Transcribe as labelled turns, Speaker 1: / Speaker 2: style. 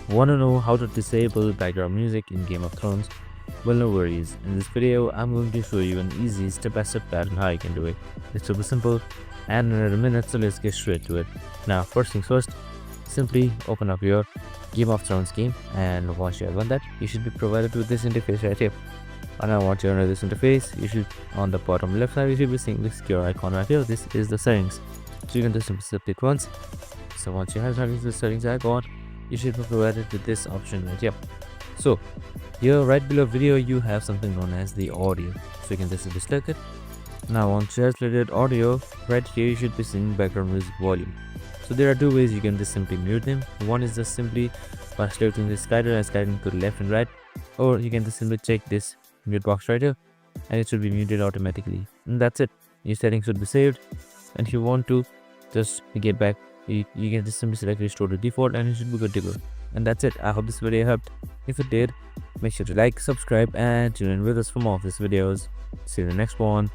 Speaker 1: Want to know how to disable background music in Game of Thrones? Well, no worries. In this video, I'm going to show you an easy step-by-step pattern how you can do it. It's super simple and in a minute, so let's get straight to it. Now, first things first, simply open up your Game of Thrones game, and once you have done that, you should be provided with this interface right here. And now once you're on this interface, you should, on the bottom left side, you should be seeing this secure icon right here. This is the settings. So you can just simply click once. So once you have the settings icon, you should be provided with this option right here. So here right below video, you have something known as the audio. So you can just select it. Now once you have selected audio, right here you should be seeing background music volume. So there are two ways you can just simply mute them. One is just simply by selecting this slider and sliding to the left and right, or you can just simply check this mute box right here and it should be muted automatically. And that's it. Your settings should be saved, and if you want to just get back, you can just simply select restore to default and you should be good to go. And that's it. I hope this video helped. If it did, make sure to like, subscribe and tune in with us for more of these videos. See you in the next one.